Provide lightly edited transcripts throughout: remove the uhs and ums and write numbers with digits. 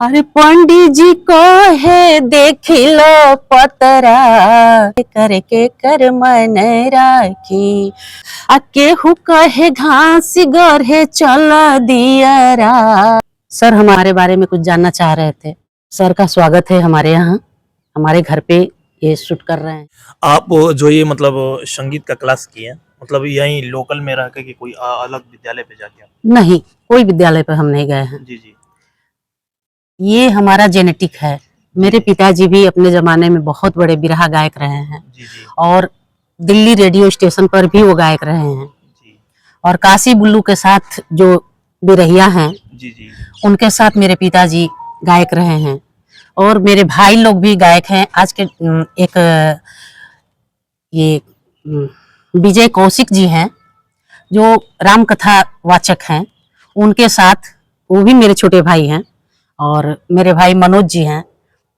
अरे पंडित जी को है देख लो पतरा करके कर मन राखी आ केहू कहे घास गढ़े चल दियरा। सर हमारे बारे में कुछ जानना चाह रहे थे। सर का स्वागत है हमारे यहाँ, हमारे घर पे ये शूट कर रहे हैं। आप जो ये मतलब संगीत का क्लास किए मतलब यहीं लोकल में रह के कि कोई अलग विद्यालय पे जाके? नहीं, कोई विद्यालय पर हम नहीं गए हैं। जी जी। ये हमारा जेनेटिक है। मेरे पिताजी भी अपने जमाने में बहुत बड़े बिरहा गायक रहे हैं। जी जी। और दिल्ली रेडियो स्टेशन पर भी वो गायक रहे हैं जी। और काशी बुल्लू के साथ जो बिरहिया हैं जी जी। उनके साथ मेरे पिताजी गायक रहे हैं और मेरे भाई लोग भी गायक हैं। आज के एक ये विजय कौशिक जी हैं जो राम कथा वाचक हैं, उनके साथ वो भी मेरे छोटे भाई हैं और मेरे भाई मनोज जी हैं,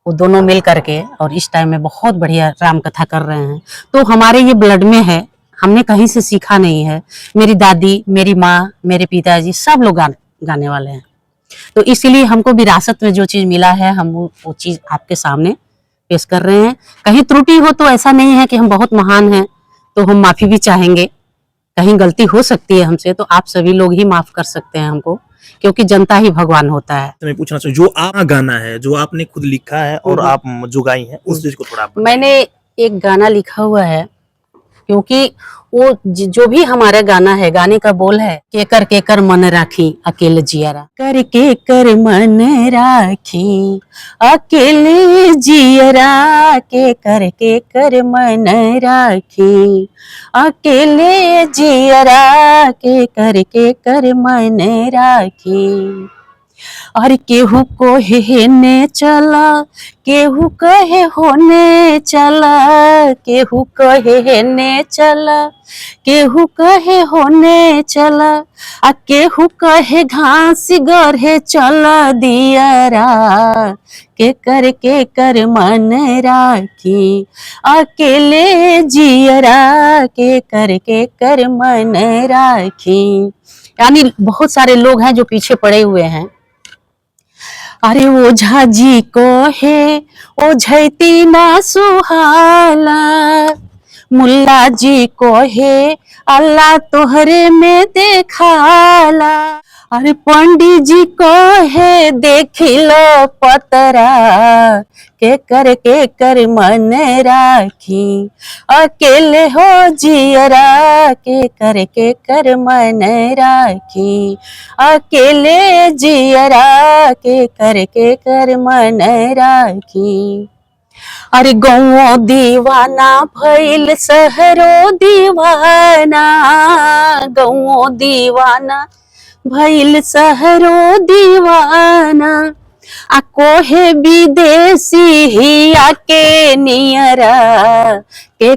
वो दोनों मिल करके और इस टाइम में बहुत बढ़िया राम कथा कर रहे हैं। तो हमारे ये ब्लड में है, हमने कहीं से सीखा नहीं है। मेरी दादी, मेरी माँ, मेरे पिताजी सब लोग गाने वाले हैं। तो इसीलिए हमको विरासत में जो चीज़ मिला है हम वो चीज़ आपके सामने पेश कर रहे हैं। कहीं त्रुटि हो तो ऐसा नहीं है कि हम बहुत महान हैं, तो हम माफ़ी भी चाहेंगे। कहीं गलती हो सकती है हमसे तो आप सभी लोग ही माफ़ कर सकते हैं हमको, क्योंकि जनता ही भगवान होता है। तो मैं पूछना चाहूँ जो आप गाना है जो आपने खुद लिखा है और आप जो गाई हैं उस चीज को थोड़ा आप मैंने एक गाना लिखा हुआ है, क्योंकि वो जो भी हमारा गाना है, गाने का बोल है के कर मन राखी अकेले जियरा, कर के कर मन राखी अकेले जियरा, के कर मन राखी अकेले जियरा, के कर मन राखी। और केहू को हेने चला, केहू कहे होने चला, केहू कहे हेने चला, केहू कहे होने चला, आ केहू कहे घास गढ़े चल दियरा, के कर मन राखी अकेले जियरा, के कर मन राखी। यानी बहुत सारे लोग हैं जो पीछे पड़े हुए हैं। अरे ओझा जी को है ओझैती ना सुहाला, मुल्ला जी को है अल्लाह तोहरे में देखाला। अरे पंडित जी को है देख लो पतरा, के कर मन राखी अकेले हो जियरा, के कर मन राखी अकेले जियरा, के कर मन राखी। अरे गौओ दीवाना भइल शहरो दीवाना, गौओ दीवाना भइल शहरो दीवाना, आ कोहे विदेशी ही आके नियरा, के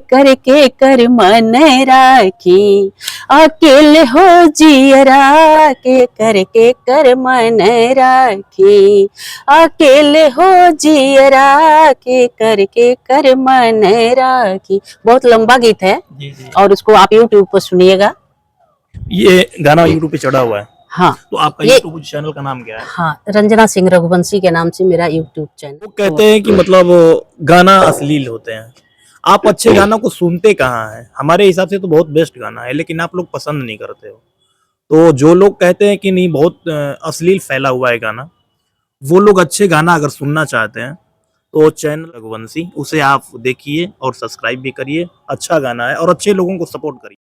कर मन राखी अकेले हो जियरा, के कर मन राखी अकेले हो जियरा, के कर मन राखी। बहुत लंबा गीत है। जी जी। और उसको आप YouTube पर सुनिएगा। ये गाना YouTube पे चढ़ा हुआ है? हाँ। तो आपका YouTube चैनल का नाम क्या है? हाँ, रंजना सिंह रघुवंशी के नाम से मेरा YouTube चैनल। वो कहते हैं कि मतलब गाना अश्लील होते हैं, आप अच्छे गानों को सुनते कहाँ हैं? हमारे हिसाब से तो बहुत बेस्ट गाना है लेकिन आप लोग पसंद नहीं करते हो। तो जो लोग कहते हैं कि नहीं बहुत अश्लील फैला हुआ है गाना, वो लोग अच्छे गाना अगर सुनना चाहते हैं तो चैनल रघुवंशी उसे आप देखिए और सब्सक्राइब भी करिए। अच्छा गाना है और अच्छे लोगों को सपोर्ट करिए।